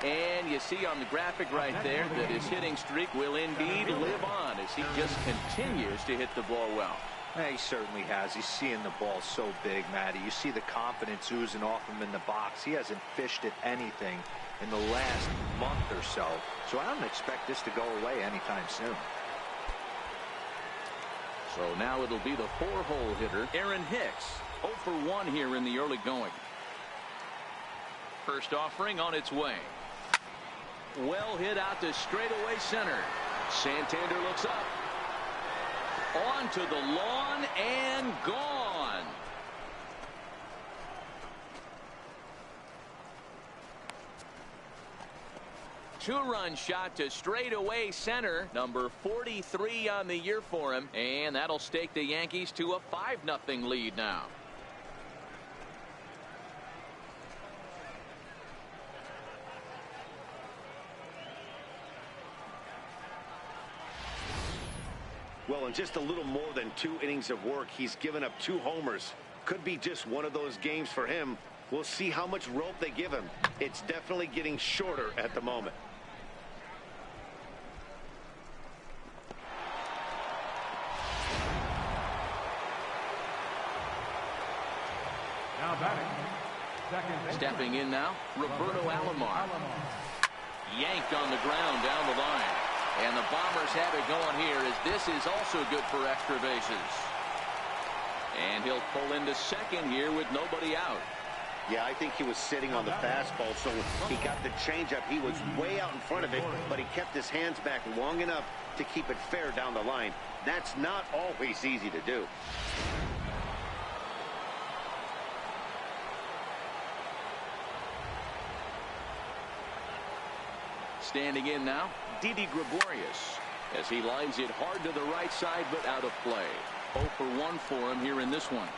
And you see on the graphic right there that his hitting streak will indeed live on as he just continues to hit the ball well. Yeah, he certainly has. He's seeing the ball so big, Matty. You see the confidence oozing off him in the box. He hasn't fished at anything in the last month or so. So I don't expect this to go away anytime soon. So now it'll be the 4-hole hitter, Aaron Hicks. 0 for 1 here in the early going. First offering on its way. Well hit out to straightaway center. Santander looks up. Onto the lawn and gone. Two-run shot to straightaway center. Number 43 on the year for him. And that'll stake the Yankees to a 5-0 lead now. Well, in just a little more than 2 innings of work, he's given up 2 homers. Could be just one of those games for him. We'll see how much rope they give him. It's definitely getting shorter at the moment. Now batting. Stepping in now, Roberto Alomar. Yanked on the ground down the line. And the Bombers have it going here as this is also good for extra bases. And he'll pull into second here with nobody out. Yeah, I think he was sitting on the fastball, so he got the changeup. He was way out in front of it, but he kept his hands back long enough to keep it fair down the line. That's not always easy to do. Standing in now, Didi Gregorius, as he lines it hard to the right side but out of play. 0 for 1 for him here in this one.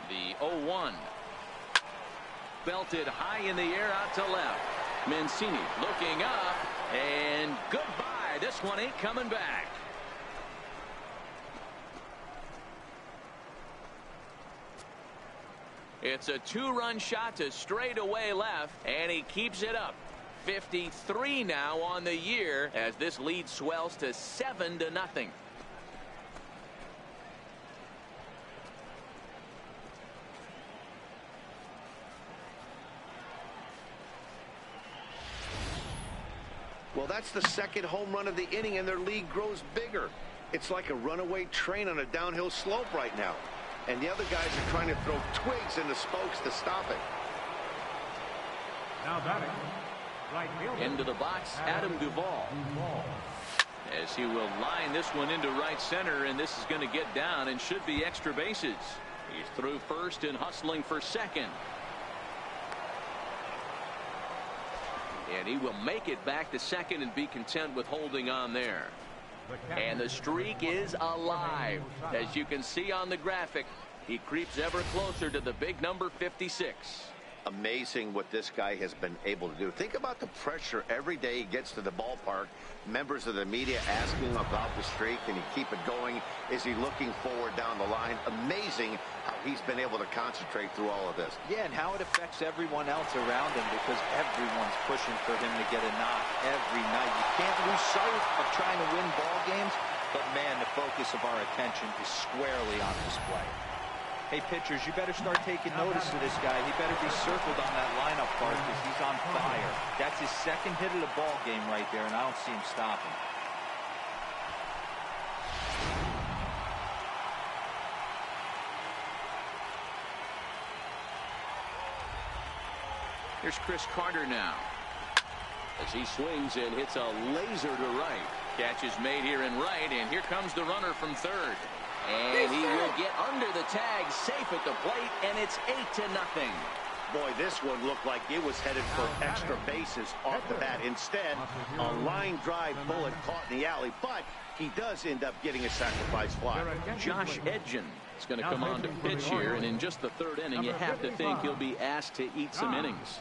The 0-1. Belted high in the air out to left. Mancini looking up, and goodbye. This one ain't coming back. It's a 2-run shot to straightaway left, and he keeps it up. 53 now on the year as this lead swells to 7-0. Well, that's the second home run of the inning, and their lead grows bigger. It's like a runaway train on a downhill slope right now. And the other guys are trying to throw twigs in the spokes to stop it. Now batting. Right fielder. Into the box, Adam Duvall. As he will line this one into right center, and this is going to get down and should be extra bases. He's through first and hustling for second. And he will make it back to second and be content with holding on there. And the streak is alive. As you can see on the graphic, he creeps ever closer to the big number 56. Amazing what this guy has been able to do. Think about the pressure every day he gets to the ballpark. Members of the media asking him about the streak. Can he keep it going? Is he looking forward down the line? Amazing how he's been able to concentrate through all of this. Yeah, and how it affects everyone else around him, because everyone's pushing for him to get a knock every night. You can't lose sight of trying to win ball games, but man, the focus of our attention is squarely on display. Hey, pitchers, you better start taking notice of this guy. He better be circled on that lineup card because he's on fire. That's his second hit of the ball game right there, and I don't see him stopping. Here's Chris Carter now. As he swings and hits a laser to right. Catch is made here in right, and here comes the runner from third. And he will get under the tag, safe at the plate, and it's 8-0. Boy, this one looked like it was headed for extra bases off the bat. Instead, a line drive bullet caught in the alley, but he does end up getting a sacrifice fly. Josh Edgen is going to come on to pitch here, and in just the third inning, you have to think he'll be asked to eat some innings.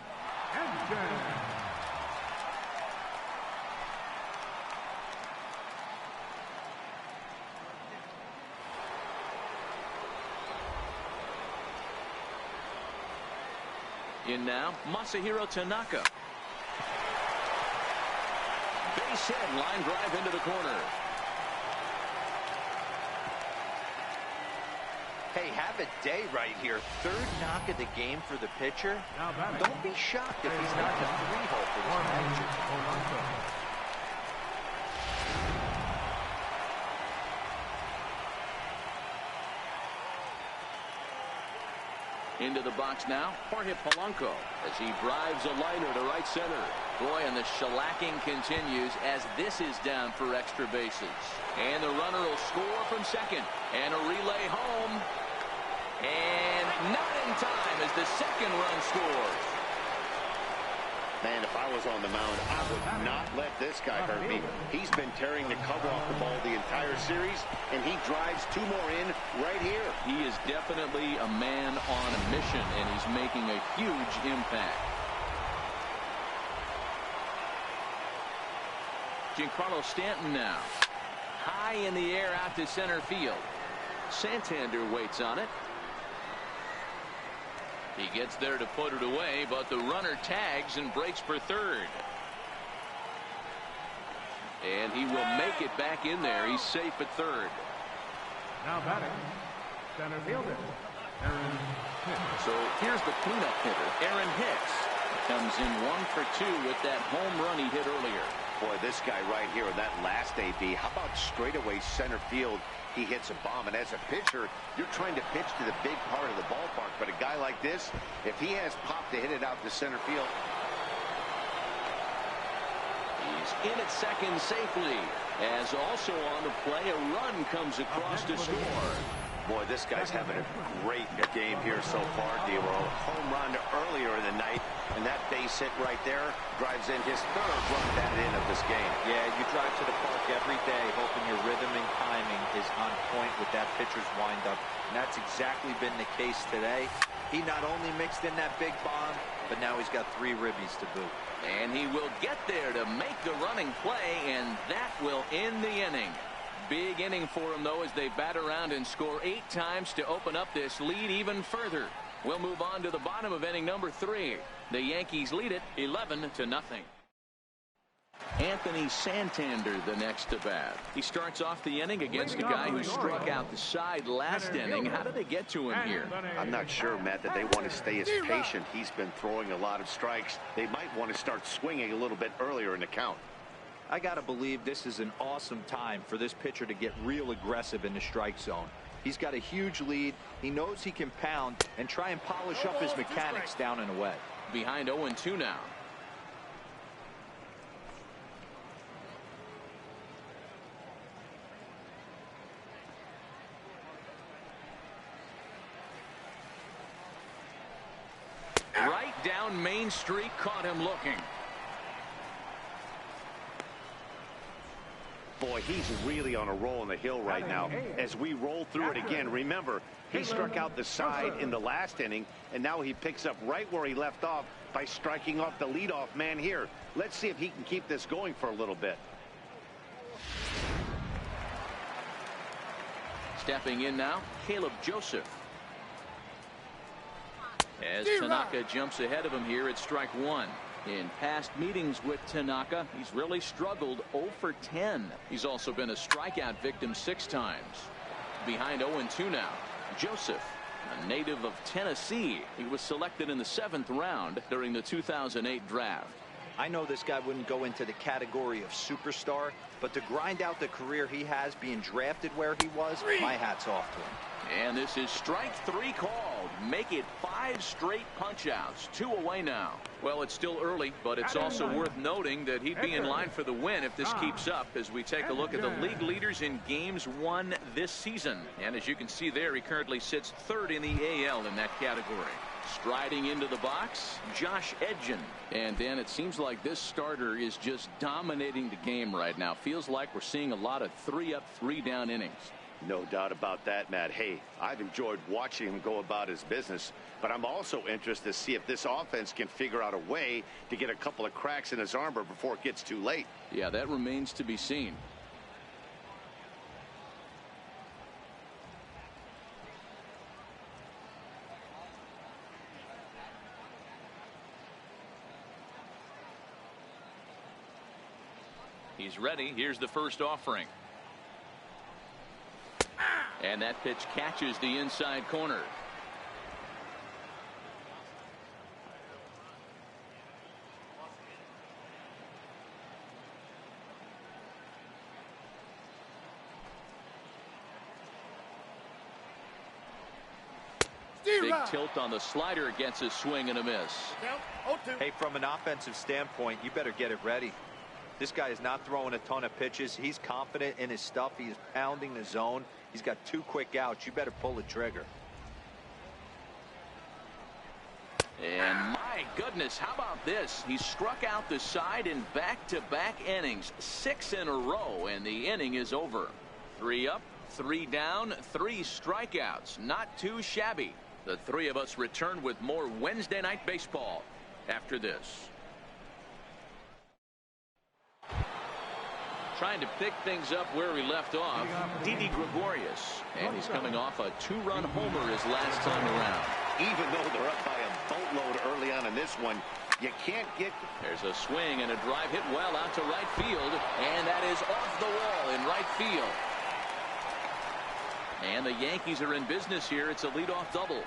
In now, Masahiro Tanaka. Base hit, line drive into the corner. Hey, have a day right here. Third knock of the game for the pitcher. Don't be shocked if he's not the 3-hole for this manager. Into the box now, Jorge Polanco as he drives a liner to right center. Boy, and the shellacking continues as this is down for extra bases. And the runner will score from second. And a relay home. And not in time as the second run scores. Man, if I was on the mound, I would not let this guy hurt me. He's been tearing the cover off the ball the entire series, and he drives 2 more in right here. He is definitely a man on a mission, and he's making a huge impact. Giancarlo Stanton now. High in the air out to center field. Santander waits on it. He gets there to put it away, but the runner tags and breaks for third. And he will make it back in there. He's safe at third. Now batting, center fielder, Aaron Hicks. So here's the cleanup hitter, Aaron Hicks. Comes in 1 for 2 with that home run he hit earlier. Boy, this guy right here in that last AB, how about straightaway center field? He hits a bomb, and as a pitcher, you're trying to pitch to the big part of the ballpark. But a guy like this, if he has pop to hit it out to center field. He's in at second safely. As also on the play, a run comes across to score. Boy, this guy's having a great game here so far, D-Roll. Home run earlier in the night, and that base hit right there drives in his 3rd run batted in of this game. Yeah, you drive to the park every day hoping your rhythm and timing is on point with that pitcher's windup, and that's exactly been the case today. He not only mixed in that big bomb, but now he's got 3 ribbies to boot. And he will get there to make the running play, and that will end the inning. Big inning for him, though, as they bat around and score 8 times to open up this lead even further. We'll move on to the bottom of inning number 3. The Yankees lead it 11-0. Anthony Santander the next to bat. He starts off the inning against a guy who struck out the side last inning. How did they get to him here? I'm not sure, Matt, that they want to stay as patient. He's been throwing a lot of strikes. They might want to start swinging a little bit earlier in the count. I got to believe this is an awesome time for this pitcher to get real aggressive in the strike zone. He's got a huge lead. He knows he can pound and try and polish up his mechanics down and away. Behind 0-2 now. Right down Main Street, caught him looking. Boy, he's really on a roll on the hill right now. As we roll through it again, remember, he struck out the side in the last inning, and now he picks up right where he left off by striking off the leadoff man here. Let's see if he can keep this going for a little bit. Stepping in now, Caleb Joseph. As Tanaka jumps ahead of him here at strike 1. In past meetings with Tanaka, he's really struggled 0 for 10. He's also been a strikeout victim 6 times. Behind 0-2 now, Joseph, a native of Tennessee. He was selected in the 7th round during the 2008 draft. I know this guy wouldn't go into the category of superstar, but to grind out the career he has being drafted where he was, my hat's off to him. And this is strike 3 called. Make it 5 straight punch-outs. 2 away now. Well, it's still early, but it's also worth noting that he'd be in line for the win if this keeps up as we take a look at the league leaders in games won this season. And as you can see there, he currently sits 3rd in the AL in that category. Striding into the box, Josh Edgen. And Dan, it seems like this starter is just dominating the game right now. Feels like we're seeing a lot of 3-up, 3-down innings. No doubt about that, Matt. Hey, I've enjoyed watching him go about his business, but I'm also interested to see if this offense can figure out a way to get a couple of cracks in his armor before it gets too late. Yeah, that remains to be seen. He's ready. Here's the first offering. And that pitch catches the inside corner. Big tilt on the slider, gets a swing and a miss. Hey, from an offensive standpoint, you better get it ready. This guy is not throwing a ton of pitches. He's confident in his stuff. He's pounding the zone. He's got 2 quick outs. You better pull the trigger. And my goodness, how about this? He struck out the side in back-to-back innings, 6 in a row, and the inning is over. 3 up, 3 down, 3 strikeouts. Not too shabby. The three of us return with more Wednesday Night Baseball after this. Trying to pick things up where we left off, Didi Gregorius, and he's coming off a 2-run homer his last time around. Even though they're up by a boatload early on in this one, you can't get... There's a swing and a drive hit well out to right field, and that is off the wall in right field. And the Yankees are in business here. It's a leadoff double.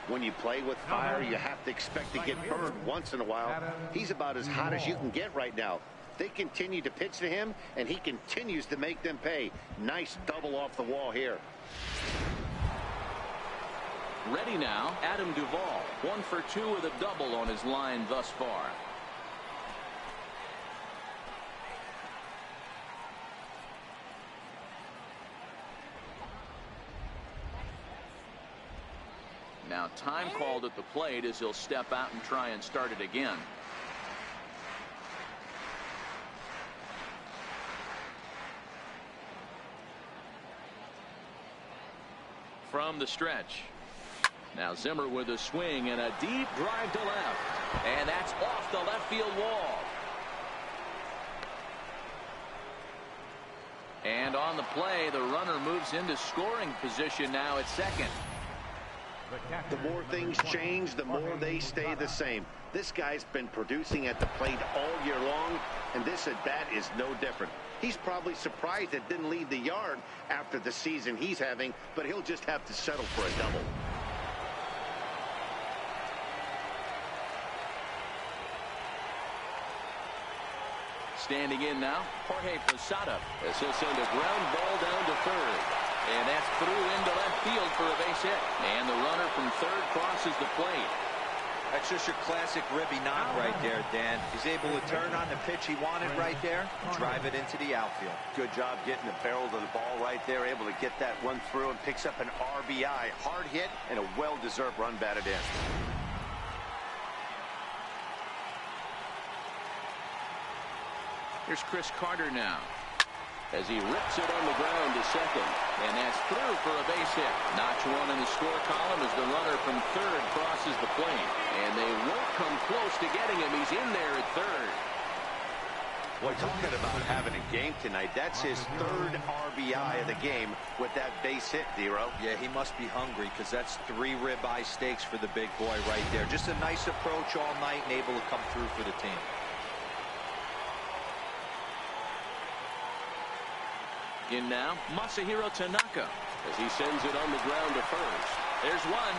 When you play with fire, you have to expect to get burned once in a while. He's about as hot as you can get right now. They continue to pitch to him, and he continues to make them pay. Nice double off the wall here. Ready now, Adam Duvall. 1 for 2 with a double on his line thus far. Now time called at the plate as he'll step out and try and start it again. From the stretch. Now Zimmer with a swing and a deep drive to left. And that's off the left field wall. And on the play, the runner moves into scoring position now at second. The more things change, the more they stay the same. This guy's been producing at the plate all year long, and this at-bat is no different. He's probably surprised it didn't leave the yard after the season he's having, but he'll just have to settle for a double. Standing in now, Jorge Posada, as he'll send a ground ball down to third. And that's through into left field for a base hit. And the runner from third crosses the plate. That's just your classic Ribby knock right there, Dan. He's able to turn on the pitch he wanted right there, drive it into the outfield. Good job getting the barrel of the ball right there, able to get that one through and picks up an RBI. Hard hit and a well-deserved run batted in. Here's Chris Carter now, as he rips it on the ground to second. And that's through for a base hit. Notch one in the score column as the runner from third crosses the plate. And they won't come close to getting him. He's in there at third. Boy, talking about having a game tonight, that's his 3rd RBI of the game with that base hit, Dero. Yeah, he must be hungry because that's 3 ribeye steaks for the big boy right there. Just a nice approach all night and able to come through for the team. In now, Masahiro Tanaka, as he sends it on the ground to first. There's one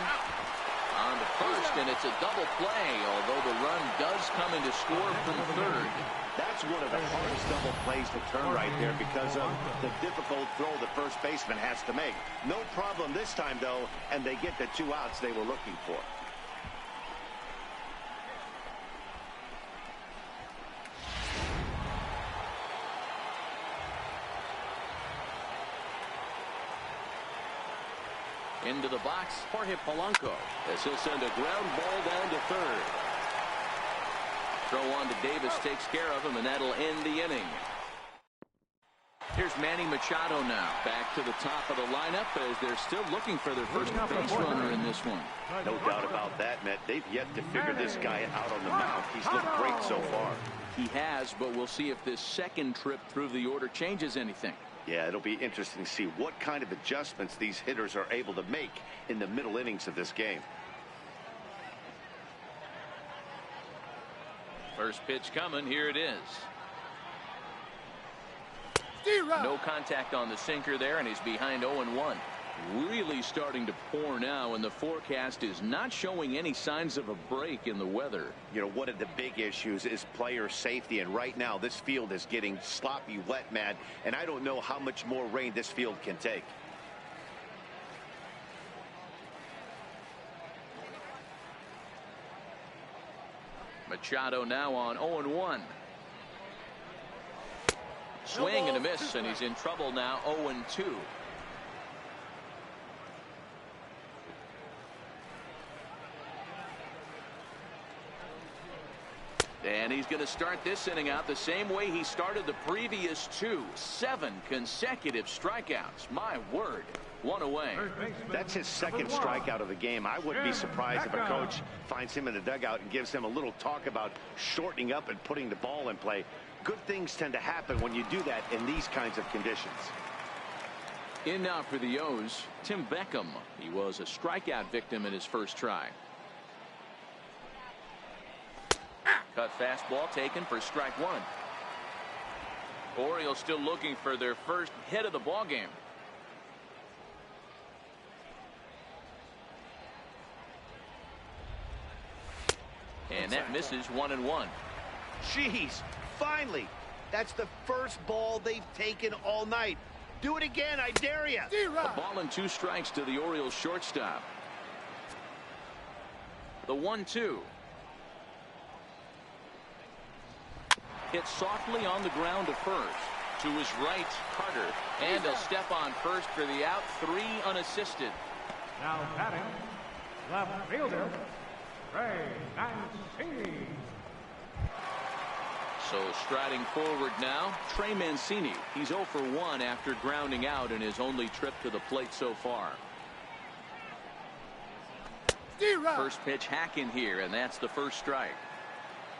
on to first, and it's a double play, although the run does come into score from third. That's one of the hardest double plays to turn right there because of the difficult throw the first baseman has to make. No problem this time, though, and they get the 2 outs they were looking for. Into the box, Jorge Polanco, as he'll send a ground ball down to third. Throw on to Davis takes care of him, and that'll end the inning. Here's Manny Machado now, back to the top of the lineup as they're still looking for their first base runner in this one. No doubt about that, Matt. They've yet to figure this guy out on the mound. He's looked great so far. He has, but we'll see if this second trip through the order changes anything. Yeah, it'll be interesting to see what kind of adjustments these hitters are able to make in the middle innings of this game. First pitch coming. Here it is. No contact on the sinker there, and he's behind 0-1. Really starting to pour now, and the forecast is not showing any signs of a break in the weather. You know, one of the big issues is player safety, and right now this field is getting sloppy wet, Matt, and I don't know how much more rain this field can take. Machado now on 0-1. Swing and a miss, and he's in trouble now, 0-2. And he's going to start this inning out the same way he started the previous two. 7 consecutive strikeouts. My word. 1 away. That's his second strikeout of the game. I wouldn't be surprised if a coach finds him in the dugout and gives him a little talk about shortening up and putting the ball in play. Good things tend to happen when you do that in these kinds of conditions. In now for the O's, Tim Beckham. He was a strikeout victim in his first try. Cut fastball taken for strike 1. Orioles still looking for their first hit of the ball game. And that misses 1-1. Jeez, finally. That's the first ball they've taken all night. Do it again, I dare you. A ball and 2 strikes to the Orioles shortstop. The 1-2. Hit softly on the ground to first. To his right, Carter. And he'll step on first for the out. 3 unassisted. Now batting, left fielder, Ray Mancini. So striding forward now, Trey Mancini. He's 0 for 1 after grounding out in his only trip to the plate so far. First pitch hack in here, and that's the first strike.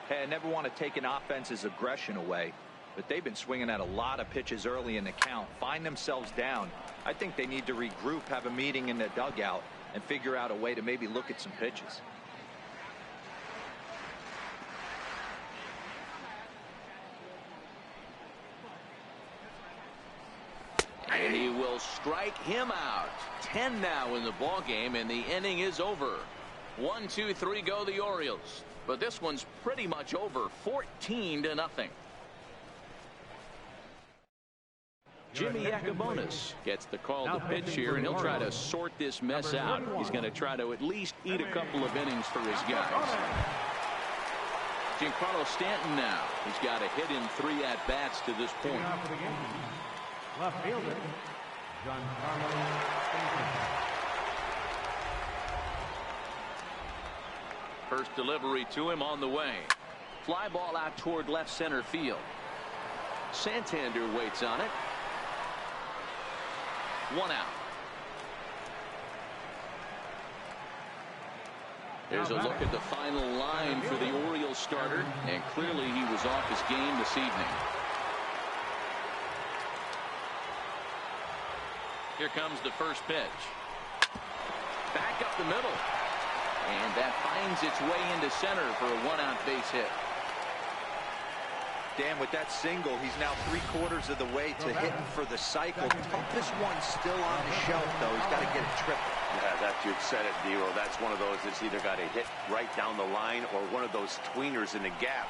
Hey, I never want to take an offense's aggression away, but they've been swinging at a lot of pitches early in the count, find themselves down. I think they need to regroup, have a meeting in the dugout, and figure out a way to maybe look at some pitches. And he will strike him out. 10 now in the ball game, and the inning is over. 1, 2, 3 go the Orioles. But this one's pretty much over, 14-0. Jimmy Yacobonis gets the call to pitch here, and he'll try to sort this mess out. He's going to try to at least eat a couple of innings for his guys. Giancarlo Stanton now. He's got a hit in 3 at-bats to this point. Left fielder, Giancarlo Stanton. First delivery to him on the way. Fly ball out toward left center field. Santander waits on it. 1 out. There's a look at the final line for the Orioles starter, and clearly he was off his game this evening. Here comes the first pitch. Back up the middle. And that finds its way into center for a 1-out base hit. Dan, with that single, he's now 3/4 of the way to hitting for the cycle. Toughest one still on the shelf, though. He's got to get it triple. Yeah, that you'd said it, Dero. That's one of those that's either got to hit right down the line or one of those tweeners in the gap.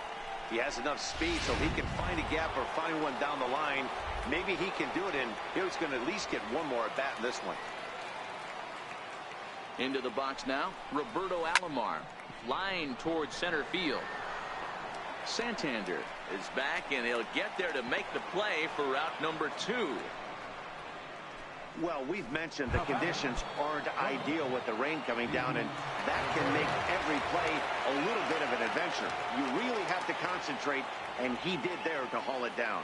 He has enough speed so he can find a gap or find one down the line. Maybe he can do it, and he's going to at least get one more at bat in this one. Into the box now, Roberto Alomar. Line towards center field. Santander is back, and he'll get there to make the play for route number 2. Well, we've mentioned the conditions aren't ideal with the rain coming down, and that can make every play a little bit of an adventure. You really have to concentrate, and he did there to haul it down.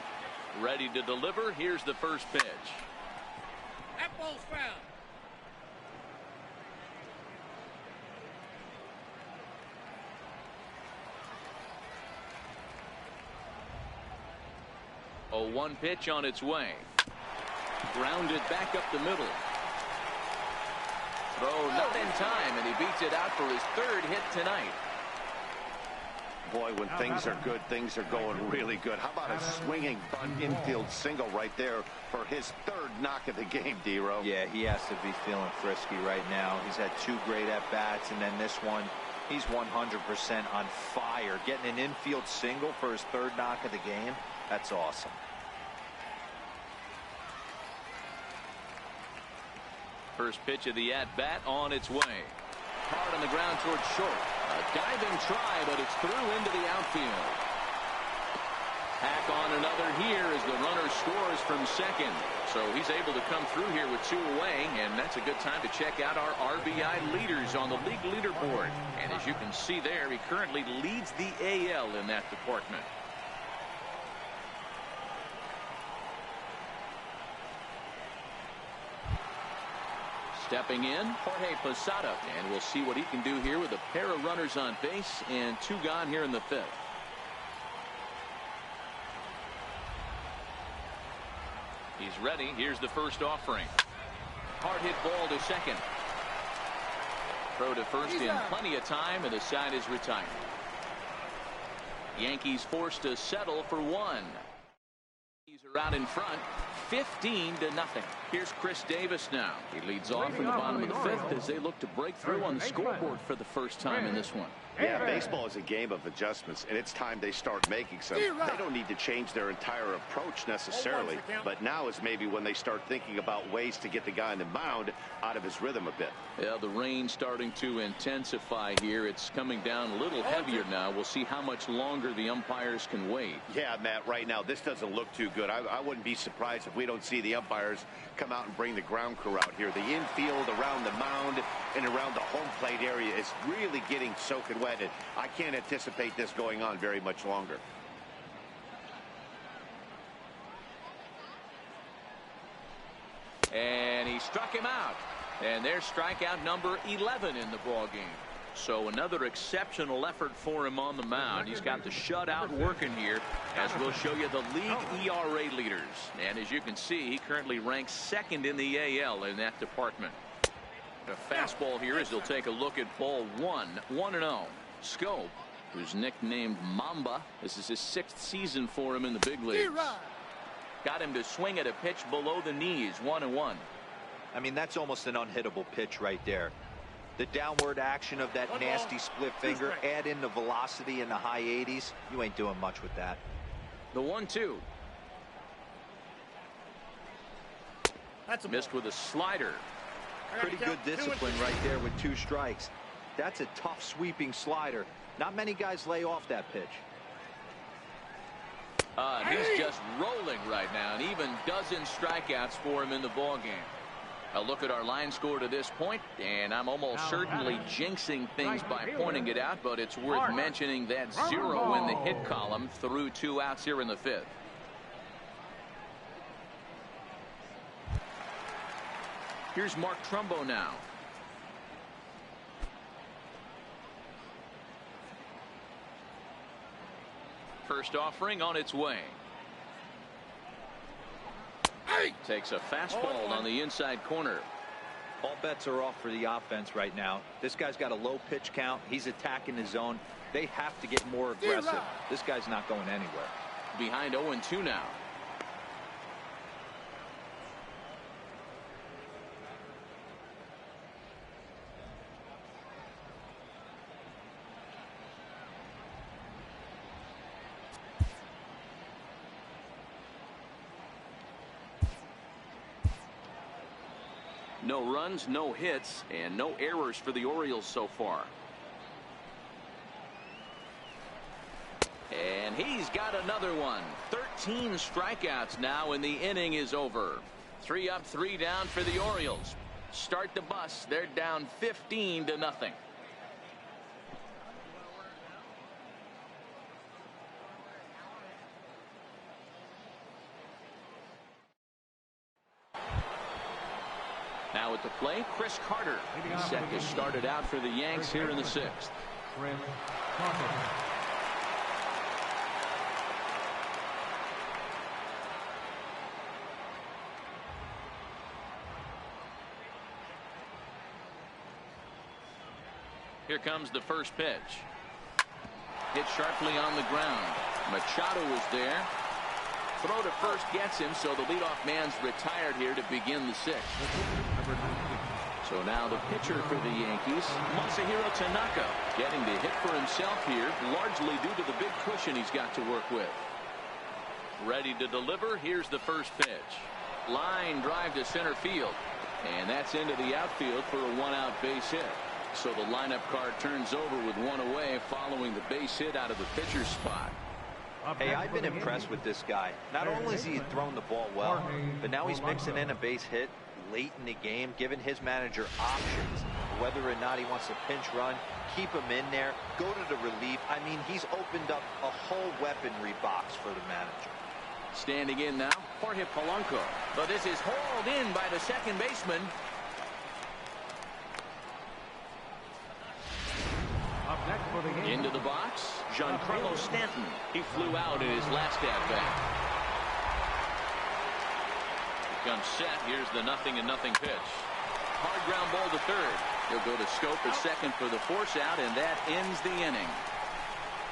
Ready to deliver. Here's the first pitch. That ball's foul. A 1 pitch on its way. Grounded back up the middle. Throw not in time, and he beats it out for his 3rd hit tonight. Boy, when things are good, things are going really good. How about a swinging bunt infield single right there for his third knock of the game, D-Row? Yeah, he has to be feeling frisky right now. He's had 2 great at-bats, and then this one, he's 100% on fire. Getting an infield single for his third knock of the game, that's awesome. First pitch of the at-bat on its way. Hard on the ground towards short. A diving try, but it's through into the outfield. Hack on another here as the runner scores from second. So he's able to come through here with 2 away, and that's a good time to check out our RBI leaders on the league leaderboard. And as you can see there, he currently leads the AL in that department. Stepping in, Jorge Posada, and we'll see what he can do here with a pair of runners on base and 2 gone here in the 5th. He's ready. Here's the first offering. Hard hit ball to second. Throw to first in plenty of time, and the side is retired. Yankees forced to settle for 1. Yankees are out in front, 15-0. Here's Chris Davis now. He leads off in the bottom of the 5th as they look to break through on the scoreboard for the first time in this one. Yeah, baseball is a game of adjustments, and it's time they start making some. They don't need to change their entire approach necessarily, but now is maybe when they start thinking about ways to get the guy on the mound out of his rhythm a bit. Yeah, the rain starting to intensify here. It's coming down a little heavier now. We'll see how much longer the umpires can wait. Yeah, Matt, right now this doesn't look too good. I wouldn't be surprised if we don't see the umpires come out and bring the ground crew out here. The infield, around the mound, and around the home plate area is really getting soaking wet. And I can't anticipate this going on very much longer. And he struck him out. And there's strikeout number 11 in the ball game. So another exceptional effort for him on the mound. He's got the shutout working here, as we'll show you the league ERA leaders. And as you can see, he currently ranks 2nd in the AL in that department. A fastball here as he'll take a look at ball 1, 1-0. Scope, who's nicknamed Mamba. This is his 6th season for him in the big leagues. Got him to swing at a pitch below the knees, 1-1. I mean, that's almost an unhittable pitch right there. The downward action of that nasty split finger, add in the velocity in the high 80s. You ain't doing much with that. The 1-2. Missed with a slider. Pretty good discipline right there with 2 strikes. That's a tough sweeping slider. Not many guys lay off that pitch. He's just rolling right now, and even dozen strikeouts for him in the ball game. A look at our line score to this point, and I'm almost certainly jinxing things by pointing it out, but it's worth mentioning that 0 in the hit column through 2 outs here in the 5th. Here's Mark Trumbo now. First offering on its way. Takes a fastball on the inside corner. All bets are off for the offense right now. This guy's got a low pitch count. He's attacking the zone. They have to get more aggressive. This guy's not going anywhere. Behind 0-2 now. No runs, no hits, and no errors for the Orioles so far. And he's got another one. 13 strikeouts now, and the inning is over. 3 up, 3 down for the Orioles. Start the bus. They're down 15-0. Now at the plate, Chris Carter. He's set to start it out for the Yanks here in the 6th. Here comes the first pitch. hit sharply on the ground. Machado is there. Throw to first gets him, so the leadoff man's retired here to begin the sixth. So now the pitcher for the Yankees, Masahiro Tanaka, getting the hit for himself here, largely due to the big cushion he's got to work with. Ready to deliver. Here's the first pitch. Line drive to center field. And that's into the outfield for a one-out base hit. So the lineup card turns over with one away following the base hit out of the pitcher's spot. Hey, I've been impressed with this guy. Not only has he thrown the ball well, but now he's mixing in a base hit late in the game, giving his manager options. Whether or not he wants to pinch run, keep him in there, go to the relief. I mean, he's opened up a whole weaponry box for the manager. Standing in now, Jorge Polanco. But this is hauled in by the second baseman. Up next for the game. Into the box, Giancarlo Stanton. He flew out in his last at-bat. Comes set. Here's the 0-0 pitch. Hard ground ball to third. He'll go to Scope at second for the force out, and that ends the inning.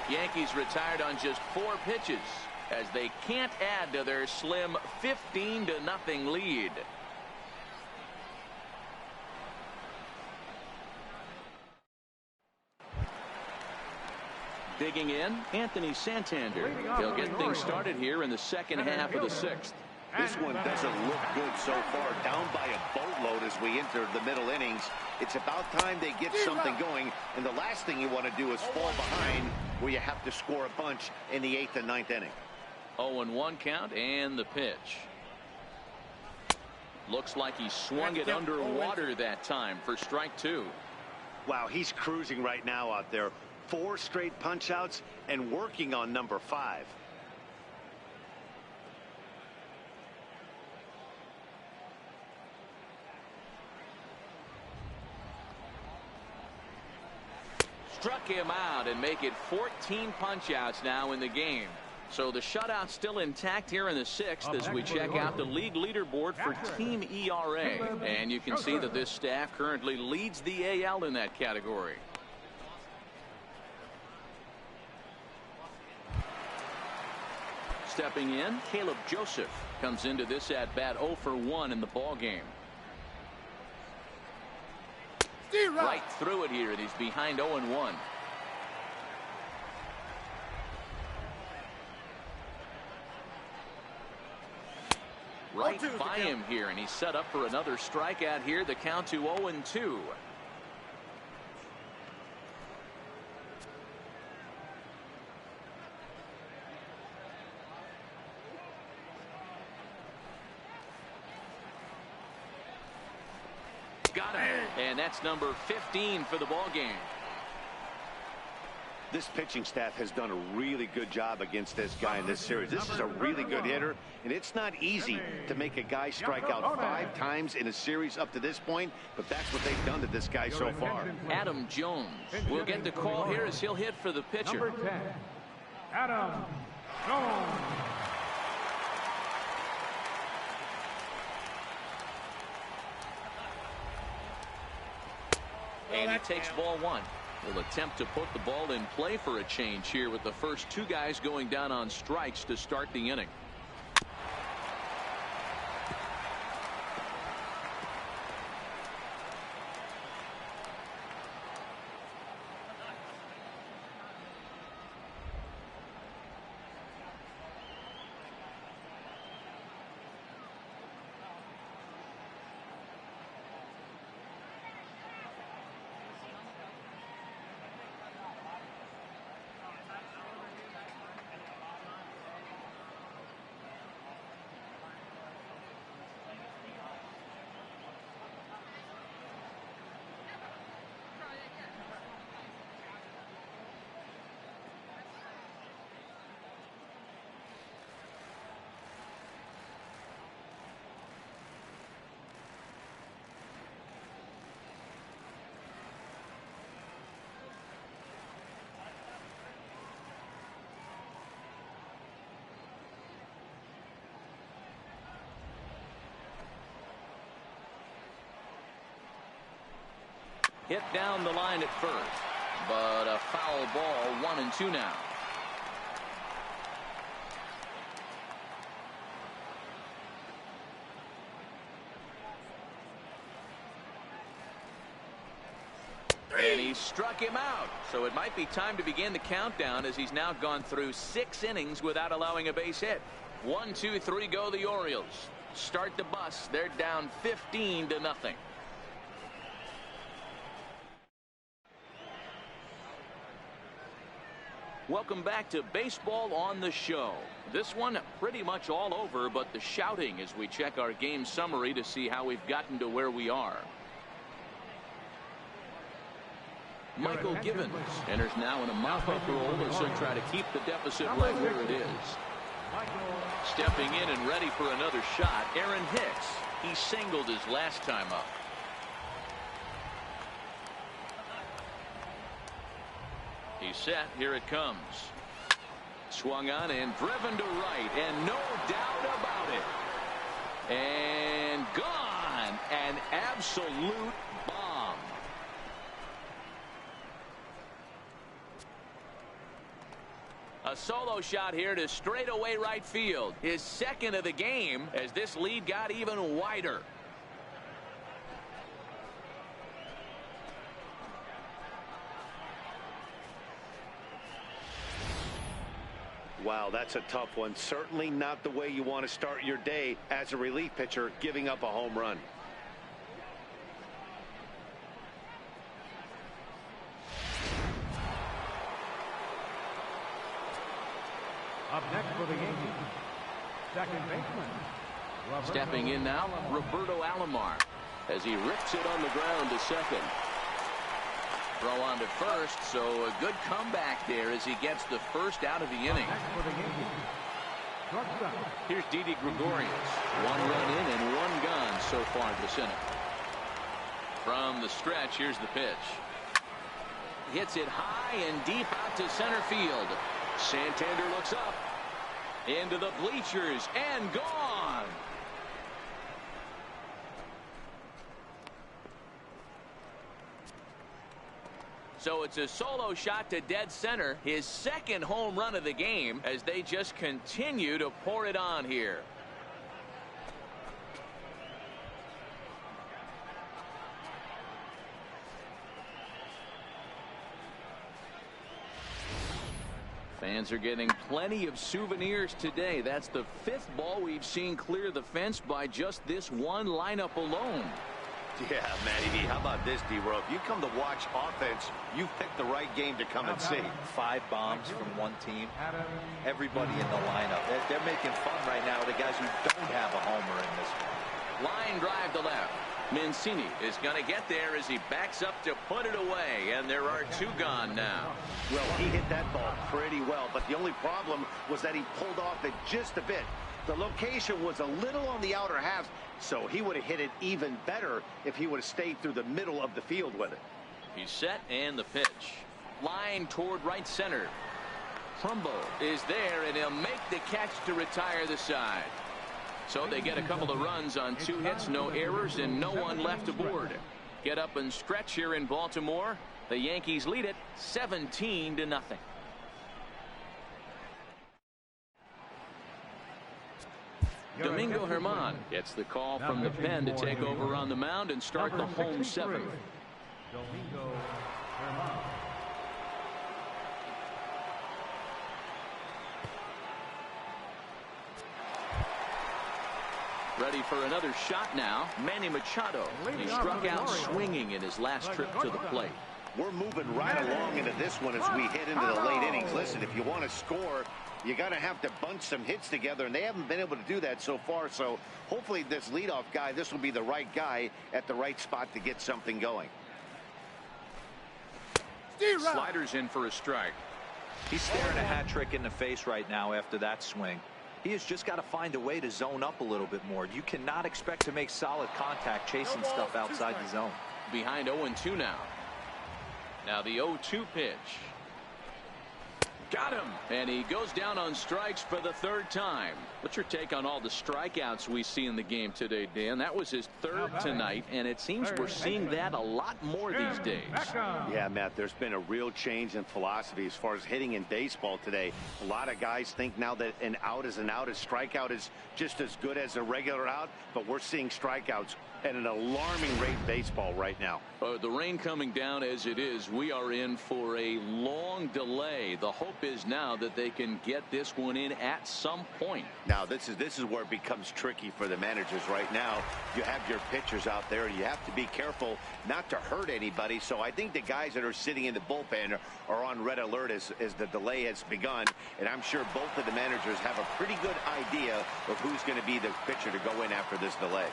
Yankees retired on just 4 pitches as they can't add to their slim 15-0 lead. Digging in, Anthony Santander. He'll get things started here in the second half of the sixth. This one doesn't look good so far. Down by a boatload as we enter the middle innings. It's about time they get something going. And the last thing you want to do is fall behind where you have to score a bunch in the 8th and 9th inning. 0-1 count and the pitch. Looks like he swung it underwater that time for strike 2. Wow, he's cruising right now out there. 4 straight punch outs and working on number 5. Struck him out and make it 14 punch outs now in the game. So the shutout still intact here in the 6th as we check out the league leaderboard for team ERA. And you can see that this staff currently leads the AL in that category. Stepping in, Caleb Joseph comes into this at-bat 0 for 1 in the ball game. Right through it here, and he's behind 0-1. Right by him here, and he's set up for another strikeout here. The count to 0-2. Got him. And that's number 15 for the ball game. This pitching staff has done a really good job against this guy in this series. This is a really good hitter, and it's not easy to make a guy strike out 5 times in a series up to this point, but that's what they've done to this guy so far. Adam Jones will get the call here as he'll hit for the pitcher. Number 10, Adam Jones. And he takes ball 1. Will attempt to put the ball in play for a change here with the first 2 guys going down on strikes to start the inning. Hit down the line at first. but a foul ball, 1-2 now. And he struck him out. So it might be time to begin the countdown, as he's now gone through 6 innings without allowing a base hit. 1, 2, 3 go the Orioles. Start the bus. They're down 15-0. Welcome back to Baseball on the Show. This one pretty much all over, but the shouting as we check our game summary to see how we've gotten to where we are. Michael Givens enters now in a mop-up role as he'll try to keep the deficit right where it is. Stepping in and ready for another shot, Aaron Hicks. He singled his last time up. He's set. Here it comes. Swung on and driven to right, and no doubt about it. And gone. An absolute bomb. A solo shot here to straightaway right field. His second of the game, as this lead got even wider. Wow, that's a tough one. Certainly not the way you want to start your day as a relief pitcher, giving up a home run. Up next for the Yankees, second baseman. Stepping in now, Roberto Alomar, as he rips it on the ground to second. Throw on to first, so a good comeback there as he gets the first out of the inning. Here's Didi Gregorius. 1 run in and 1 gone so far to center. From the stretch, here's the pitch. Hits it high and deep out to center field. Santander looks up into the bleachers and gone. So it's a solo shot to dead center, his second home run of the game, as they just continue to pour it on here. Fans are getting plenty of souvenirs today. That's the 5th ball we've seen clear the fence by just this one lineup alone. Yeah, Matty V, how about this, D-Row? If you come to watch offense, you've picked the right game to come and see. 5 bombs from one team. Everybody in the lineup. They're making fun right now of the guys who don't have a homer in this one. Line drive to left. Mancini is going to get there as he backs up to put it away, and there are 2 gone now. Well, he hit that ball pretty well, but the only problem was that he pulled off it just a bit. The location was a little on the outer half, so he would have hit it even better if he would have stayed through the middle of the field with it. He's set, and the pitch. Line toward right center. Trumbo is there, and he'll make the catch to retire the side. So they get a couple of runs on 2 hits, no errors, and no one left aboard. Get up and stretch here in Baltimore. The Yankees lead it 17-0. Domingo Germán gets the call from the pen to take over on the mound and start the home 7th. Domingo Germán. Ready for another shot now. Manny Machado. He struck out swinging in his last trip to the plate. We're moving right along into this one as we head into the late innings. Listen, if you want to score, you got to have to bunch some hits together, and they haven't been able to do that so far. So hopefully this leadoff guy, this will be the right guy at the right spot to get something going. Sliders in for a strike. He's staring a hat trick in the face right now after that swing. He has just got to find a way to zone up a little bit more. You cannot expect to make solid contact chasing stuff outside the zone. Behind 0-2 now. Now the 0-2 pitch. Got him. And he goes down on strikes for the third time. What's your take on all the strikeouts we see in the game today, Dan? That was his third tonight, and it seems we're seeing that a lot more these days. Yeah, Matt, there's been a real change in philosophy as far as hitting in baseball today. A lot of guys think now that an out is an out. A strikeout is just as good as a regular out, but we're seeing strikeouts at an alarming rate in baseball right now. The rain coming down as it is, we are in for a long delay. The hope is now that they can get this one in at some point. Now this is where it becomes tricky for the managers right now. You have your pitchers out there. You have to be careful not to hurt anybody. So I think the guys that are sitting in the bullpen are on red alert as the delay has begun. And I'm sure both of the managers have a pretty good idea of who's going to be the pitcher to go in after this delay.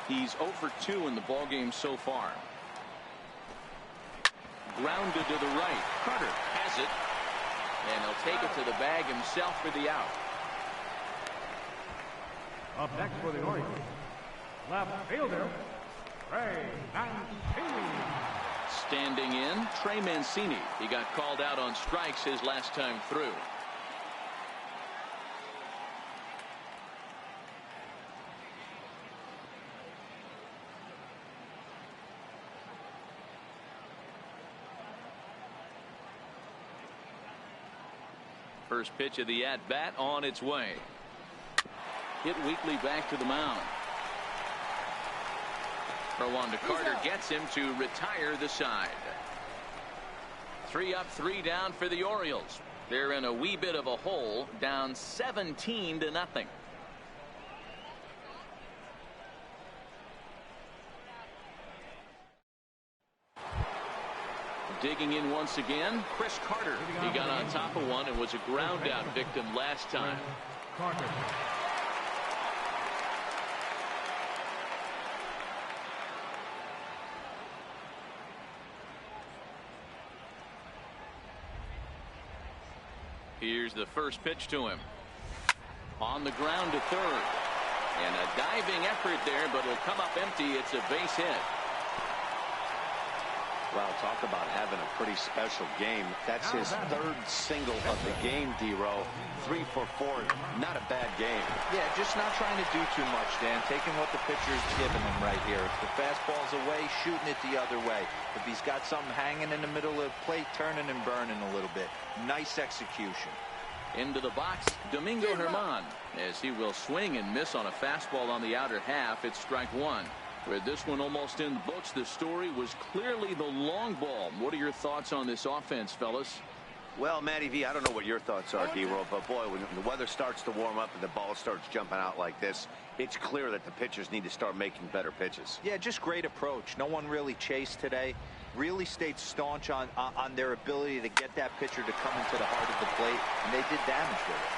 He's 0 for 2 in the ballgame so far. Grounded to the right. Carter has it. And he'll take it to the bag himself for the out. Up next for the Orioles, left fielder, Trey Mancini. Standing in, Trey Mancini. He got called out on strikes his last time through. First pitch of the at-bat on its way. Hit weakly back to the mound. Throw on to Carter gets him to retire the side. 3 up, 3 down for the Orioles. They're in a wee bit of a hole, down 17-0. Digging in once again, Chris Carter. He got on top of one and was a ground out victim last time. Carter. Here's the first pitch to him. On the ground to third. And a diving effort there, but it'll come up empty. It's a base hit. Well, talk about having a pretty special game. That's his third single of the game, D-Row. 3 for 4. Not a bad game. Yeah, just not trying to do too much, Dan. Taking what the pitcher's giving him right here. If the fastball's away, shooting it the other way. If he's got something hanging in the middle of the plate, turning and burning a little bit. Nice execution. Into the box, Domingo Germán, as he will swing and miss on a fastball on the outer half. It's strike one. With this one almost in the books, the story was clearly the long ball. What are your thoughts on this offense, fellas? Well, Matty V, I don't know what your thoughts are, D-Row, but boy, when the weather starts to warm up and the ball starts jumping out like this, it's clear that the pitchers need to start making better pitches. Yeah, just great approach. No one really chased today. Really stayed staunch on their ability to get that pitcher to come into the heart of the plate, and they did damage with it.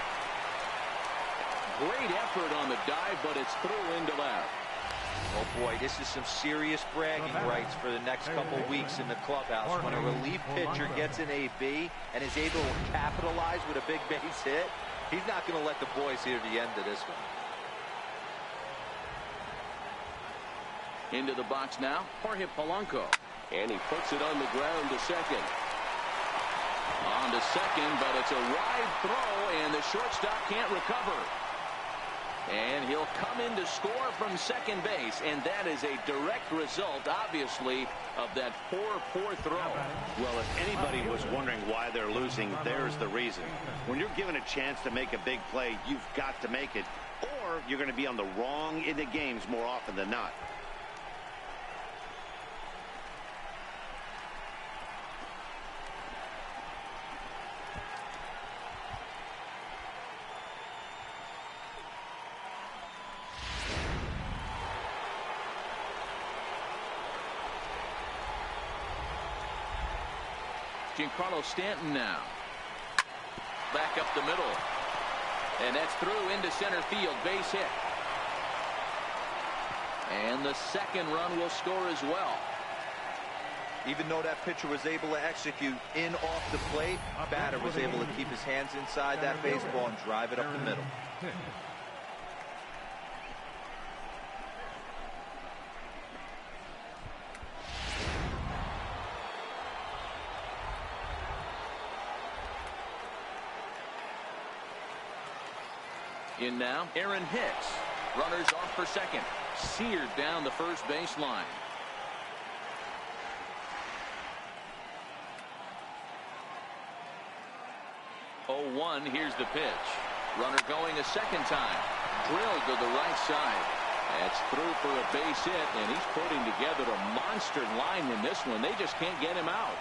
Great effort on the dive, but it's through into left. Oh boy, this is some serious bragging rights for the next couple weeks in the clubhouse. When a relief pitcher gets an AB and is able to capitalize with a big base hit, he's not going to let the boys hear the end of this one. Into the box now, Jorge Polanco. And he puts it on the ground to second. On to second, but it's a wide throw, and the shortstop can't recover. And he'll come in to score from second base, and that is a direct result, obviously, of that poor throw. Well, if anybody was wondering why they're losing, there's the reason. When you're given a chance to make a big play, you've got to make it, or you're going to be on the wrong end of games more often than not. Giancarlo Stanton now. Back up the middle. And that's through into center field. Base hit. And the second run will score as well. Even though that pitcher was able to execute in off the plate, batter was able to keep his hands inside that baseball and drive it up the middle. In now, Aaron Hicks. Runners off for second. Seared down the first baseline. 0-1. Here's the pitch. Runner going a second time. Drilled to the right side. That's through for a base hit, and he's putting together a monster line in this one. They just can't get him out.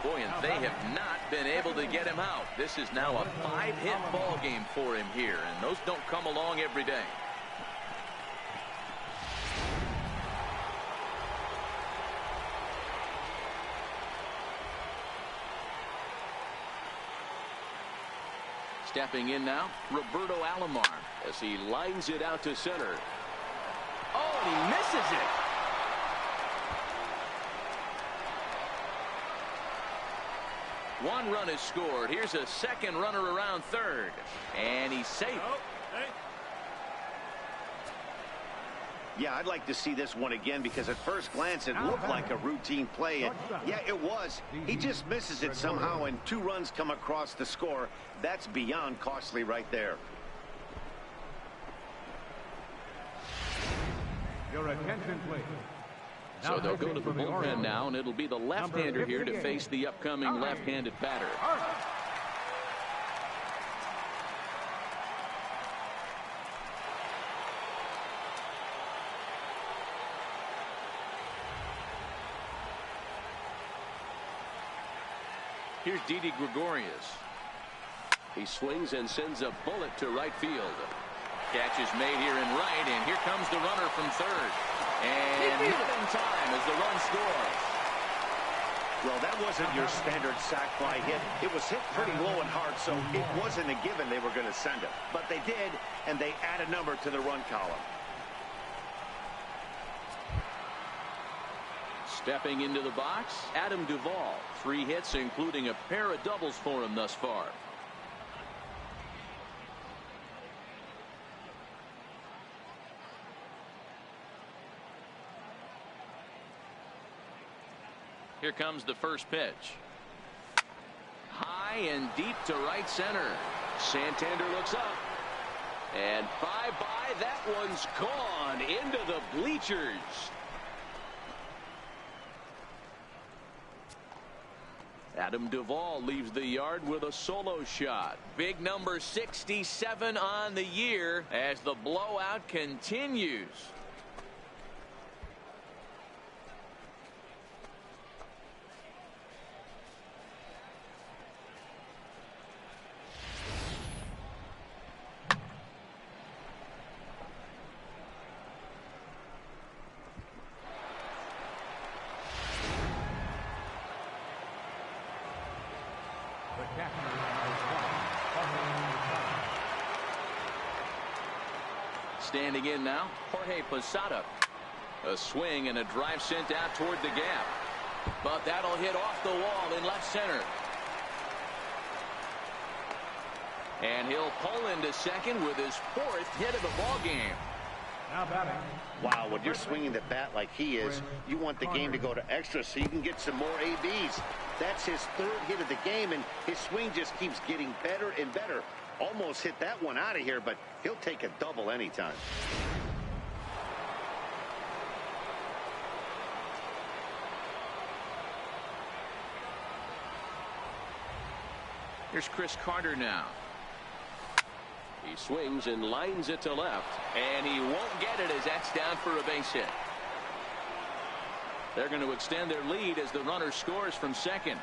Boy, and they have not been able to get him out. This is now a 5-hit ball game for him here, and those don't come along every day. Stepping in now, Roberto Alomar as he lines it out to center. Oh, and he misses it. One run is scored. Here's a second runner around third. And he's safe. Yeah, I'd like to see this one again because at first glance it looked like a routine play. And yeah, it was. He just misses it somehow and 2 runs come across the score. That's beyond costly right there. Your attention, please. So they'll go to the bullpen now, and it'll be the left-hander here to face the upcoming left-handed batter. Here's Didi Gregorius. He swings and sends a bullet to right field. Catch is made here in right, and here comes the runner from third. And not in time as the run scores. Well, that wasn't your standard sac fly hit. It was hit pretty low and hard, so it wasn't a given they were going to send it. But they did, and they add a number to the run column. Stepping into the box, Adam Duvall. 3 hits, including a pair of doubles for him thus far. Here comes the first pitch. High and deep to right center. Santander looks up. And bye-bye. That one's gone into the bleachers. Adam Duvall leaves the yard with a solo shot. Big number 67 on the year as the blowout continues. Standing in now, Jorge Posada. A swing and a drive sent out toward the gap. But that'll hit off the wall in left center. And he'll pull into second with his 4th hit of the ball game. Now batting. Wow, when you're swinging the bat like he is, you want the game to go to extra so you can get some more ABs. That's his 3rd hit of the game, and his swing just keeps getting better and better. Almost hit that one out of here, but he'll take a double anytime. Here's Chris Carter now. He swings and lines it to left, and he won't get it as that's down for a base hit. They're going to extend their lead as the runner scores from second.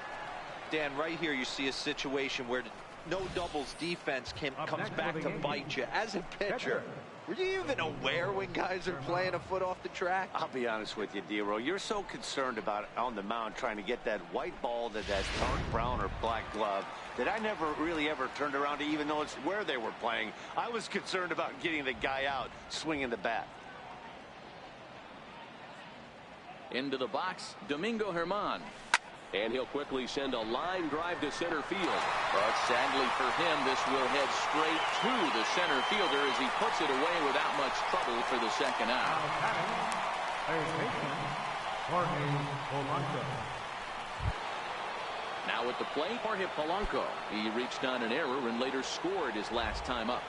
Dan, right here you see a situation where no doubles defense comes back to bite you. As a pitcher, were you even aware when guys are playing a foot off the track? I'll be honest with you, Dero. You're so concerned about on the mound trying to get that white ball to that dark brown or black glove that I never really ever turned around to even notice where they were playing. I was concerned about getting the guy out swinging the bat. Into the box, Domingo Germán. And he'll quickly send a line drive to center field. But sadly for him, this will head straight to the center fielder as he puts it away without much trouble for the second out. Now at the plate, Jorge Polanco. He reached on an error and later scored his last time up.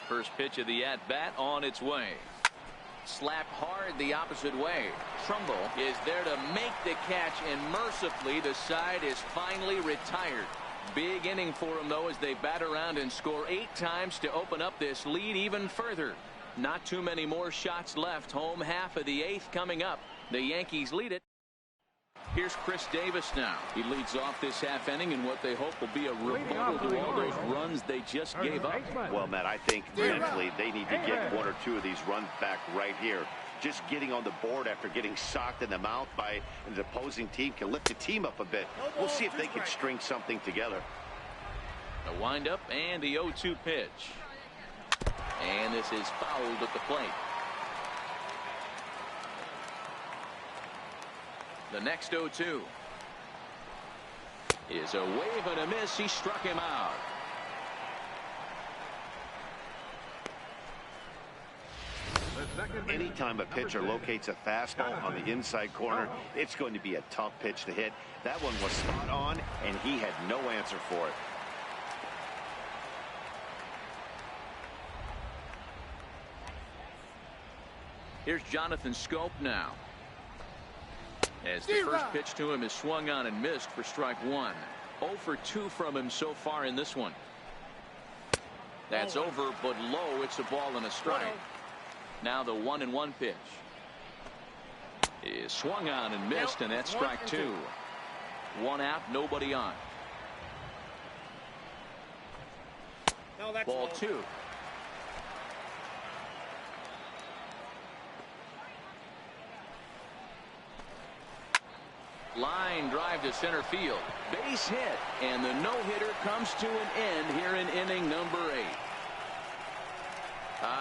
First pitch of the at-bat on its way. Slapped hard the opposite way. Trumbo is there to make the catch, and mercifully the side is finally retired. Big inning for him, though, as they bat around and score 8 times to open up this lead even further. Not too many more shots left. Home half of the 8th coming up. The Yankees lead it. Here's Chris Davis now. He leads off this half inning in what they hope will be a rebuttal to all those runs they just gave up. Well, Matt, I think mentally they need to get 1 or 2 of these runs back right here. Just getting on the board after getting socked in the mouth by an opposing team can lift the team up a bit. We'll see if they can string something together. The windup and the 0-2 pitch. And this is fouled at the plate. The next 0-2 is a wave and a miss. He struck him out. Anytime a pitcher locates a fastball on the inside corner, it's going to be a tough pitch to hit. That one was spot on, and he had no answer for it. Here's Jonathan Scope now. As the first pitch to him is swung on and missed for strike 1. 0 for 2 from him so far in this one. That's over, but low. It's a ball and a strike. Now the 1-1 pitch is swung on and missed, and that's strike 2. 1 out, nobody on. Ball 2. Line drive to center field. Base hit, and the no-hitter comes to an end here in inning number 8.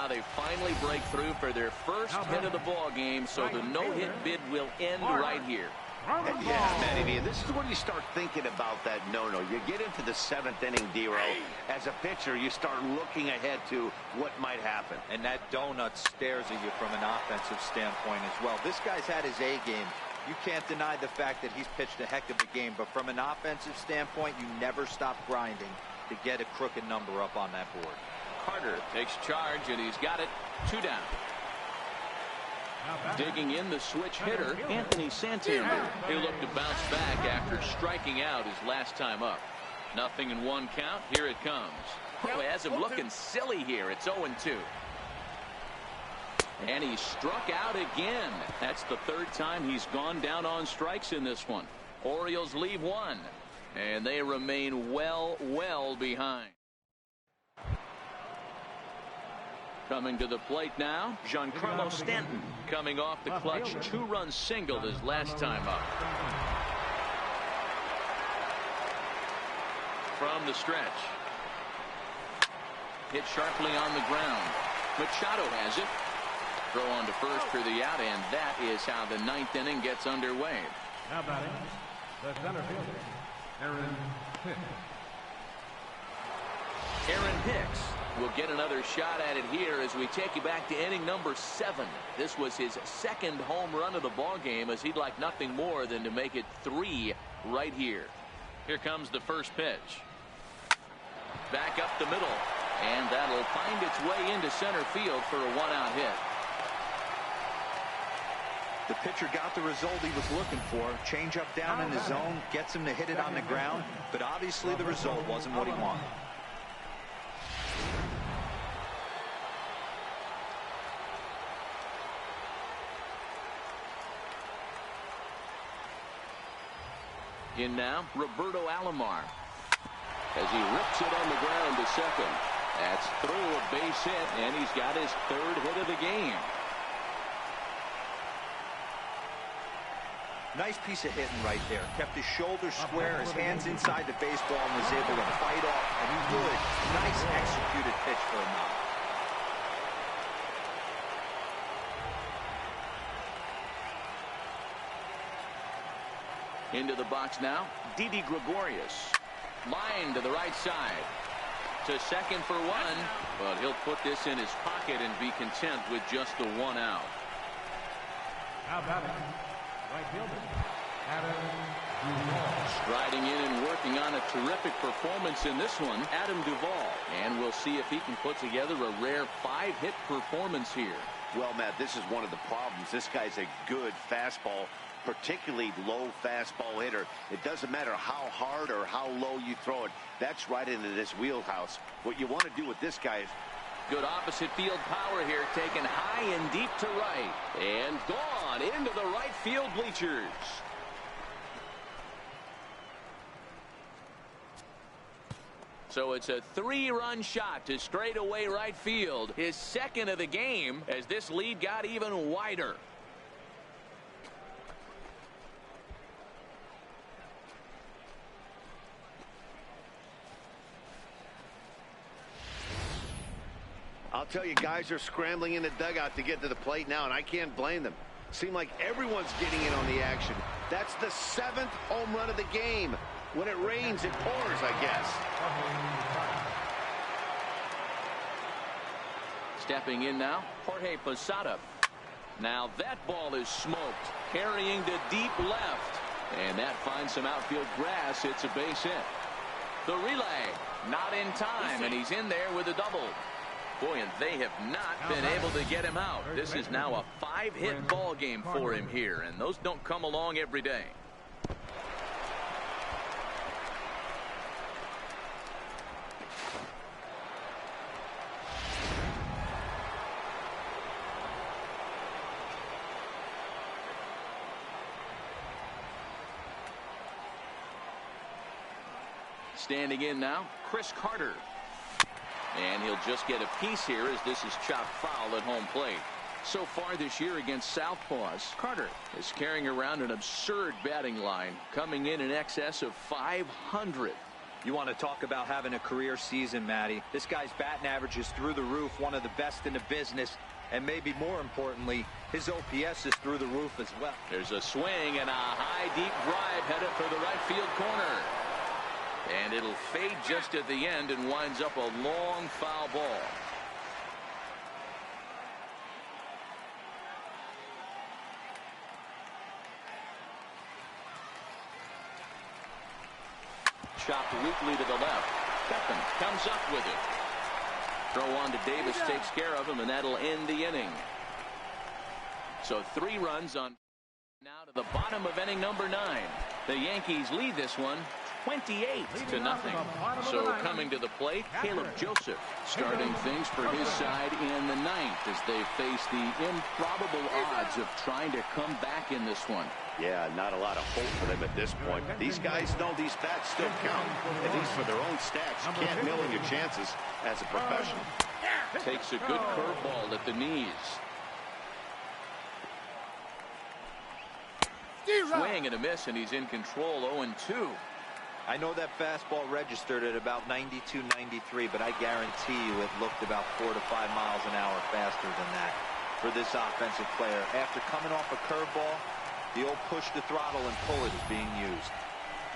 They finally break through for their first hit of the ball game, so the no-hit bid will end right here. Yeah, Manny, this is when you start thinking about that no-no. You get into the 7th inning, D-Row. As a pitcher, you start looking ahead to what might happen. And that donut stares at you from an offensive standpoint as well. This guy's had his A game. You can't deny the fact that he's pitched a heck of a game, but from an offensive standpoint, you never stop grinding to get a crooked number up on that board. Carter takes charge, and he's got it. 2 down. Digging in the switch hitter, Anthony Santander. He'll look to bounce back after striking out his last time up. 0-1 count. Here it comes. Oh, has him looking silly here. It's 0-2. And he struck out again. That's the 3rd time he's gone down on strikes in this one. Orioles leave 1, and they remain well behind. Coming to the plate now, Giancarlo Stanton, coming off the clutch 2-run single his last time up. From the stretch. Hit sharply on the ground. Machado has it. Throw on to first for the out, and that is how the 9th inning gets underway. Now batting, the center fielder, Aaron Hicks. Aaron Hicks will get another shot at it here as we take you back to inning number 7. This was his 2nd home run of the ball game, as he'd like nothing more than to make it 3 right here. Here comes the first pitch. Back up the middle, and that'll find its way into center field for a 1-out hit. The pitcher got the result he was looking for. Change up down in the zone, gets him to hit it on the ground, but obviously the result wasn't what he wanted. In now, Roberto Alomar, as he rips it on the ground to second. That's through a base hit, and he's got his 3rd hit of the game. Nice piece of hitting right there. Kept his shoulders square, his hands inside the baseball, and was able to fight off a good, nice executed pitch for a knock. Into the box now, Didi Gregorius. Line to the right side. To second for 1, but he'll put this in his pocket and be content with just the 1 out. Now batting, right fielder, Adam Duvall. Striding in and working on a terrific performance in this one, Adam Duvall. And we'll see if he can put together a rare 5-hit performance here. Well, Matt, this is one of the problems. This guy's a good fastball, particularly low fastball hitter. It doesn't matter how hard or how low you throw it. That's right into this wheelhouse. What you want to do with this guy is... Good opposite field power here, taken high and deep to right. And gone into the right field bleachers. So it's a 3-run shot to straightaway right field. His second of the game as this lead got even wider. I'll tell you, guys are scrambling in the dugout to get to the plate now, and I can't blame them. Seems like everyone's getting in on the action. That's the 7th home run of the game. When it rains, it pours, I guess. Stepping in now, Jorge Posada. Now that ball is smoked, carrying to deep left. And that finds some outfield grass. It's a base hit. The relay, not in time, and he's in there with a double. Boy, and they have not been able to get him out. This is now a 5-hit ball game for him here, and those don't come along every day. Standing in now, Chris Carter. And he'll just get a piece here as this is chopped foul at home plate. So far this year against Southpaws, Carter is carrying around an absurd batting line, coming in excess of 500. You want to talk about having a career season, Matty. This guy's batting average is through the roof, one of the best in the business. And maybe more importantly, his OPS is through the roof as well. There's a swing and a high deep drive headed for the right field corner. And it'll fade just at the end and winds up a long foul ball. Chopped weakly to the left. Beckham comes up with it. Throw on to Davis takes care of him, and that'll end the inning. So 3 runs on. Now to the bottom of inning number 9. The Yankees lead this one 28-0. So coming to the plate, Caleb Joseph starting things for his side in the 9th as they face the improbable odds of trying to come back in this one. Yeah, not a lot of hope for them at this point. But these guys know these bats still count, at least for their own stats. You can't mill in your chances as a professional. Takes a good curveball at the knees. Swing and a miss, and he's in control. 0-2. I know that fastball registered at about 92, 93, but I guarantee you it looked about 4 to 5 miles an hour faster than that for this offensive player. After coming off a curveball, the old push the throttle and pull it is being used.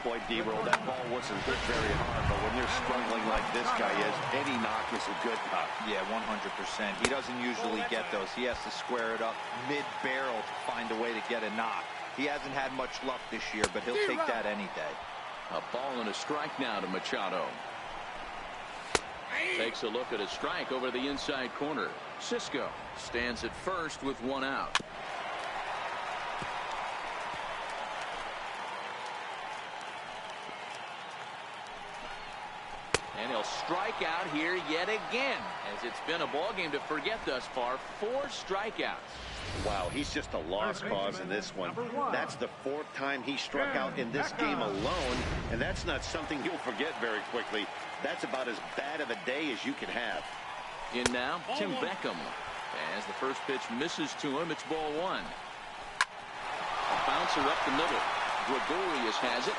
Boy, D-Roll, that ball wasn't hit very hard, but when you're struggling like this guy is, any knock is a good knock. Yeah, 100%. He doesn't usually get those. He has to square it up mid-barrel to find a way to get a knock. He hasn't had much luck this year, but he'll take that any day. A ball and a strike now to Machado. Takes a look at a strike over the inside corner. Cisco stands at first with 1 out. And he'll strike out here yet again, as it's been a ball game to forget thus far. 4 strikeouts. Wow, he's just a lost cause in this one. That's the 4th time he struck out in this game alone, and that's not something you'll forget very quickly. That's about as bad of a day as you can have. In now, Tim Beckham. As the first pitch misses to him, it's ball 1. A bouncer up the middle. Gregorius has it.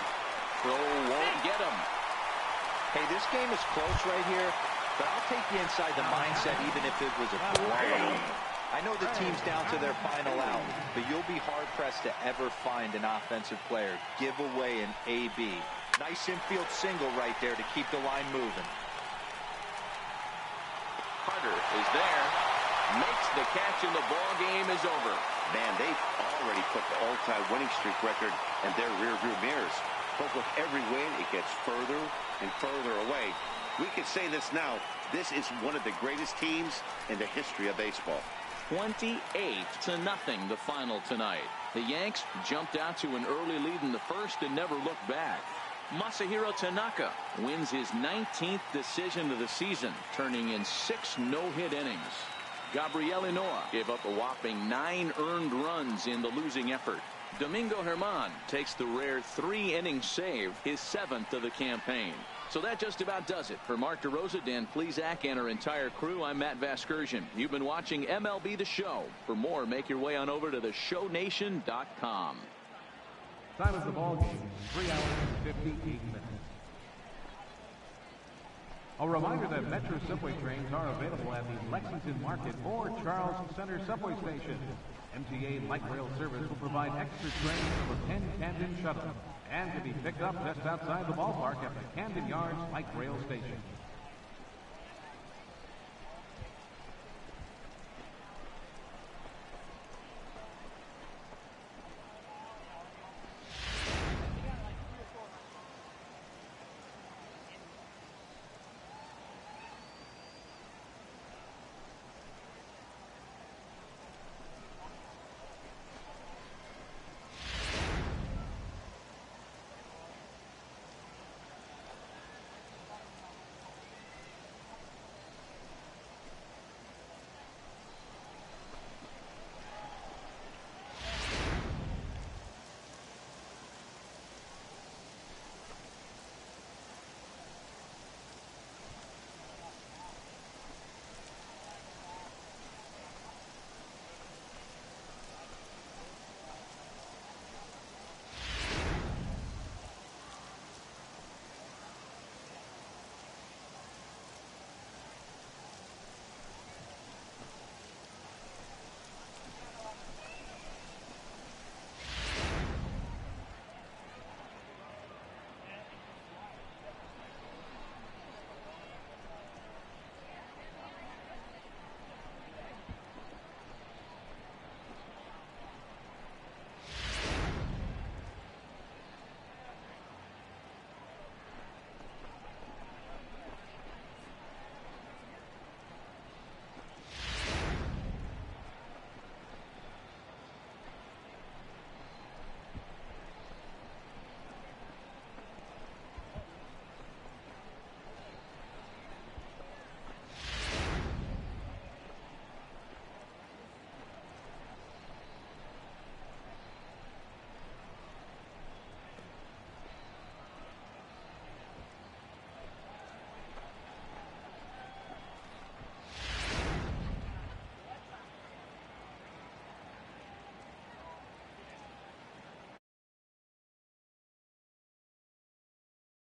Throw won't get him. Hey, this game is close right here, but I'll take you inside the mindset even if it was a blowout. I know the team's down to their final out, but you'll be hard-pressed to ever find an offensive player give away an AB. Nice infield single right there to keep the line moving. Carter is there, makes the catch, and the ball game is over. Man, they've already put the all-time winning streak record in their rearview mirrors. But with every win, it gets further and further away. We can say this now. This is one of the greatest teams in the history of baseball. 28-0 the final tonight. The Yanks jumped out to an early lead in the first and never looked back. Masahiro Tanaka wins his 19th decision of the season, turning in 6 no-hit innings. Gabriel Ynoa gave up a whopping 9 earned runs in the losing effort. Domingo Germán takes the rare 3-inning save, his 7th of the campaign. So that just about does it. For Mark DeRosa, Dan Plesac, and our entire crew, I'm Matt Vasgersian. You've been watching MLB The Show. For more, make your way on over to theshownation.com. Time of the ball game, 3 hours and 58 minutes. A reminder that Metro subway trains are available at the Lexington Market or Charles Center subway station. MTA Light Rail Service will provide extra trains for Penn Camden Shuttle and can be picked up just outside the ballpark at the Camden Yards Light Rail Station.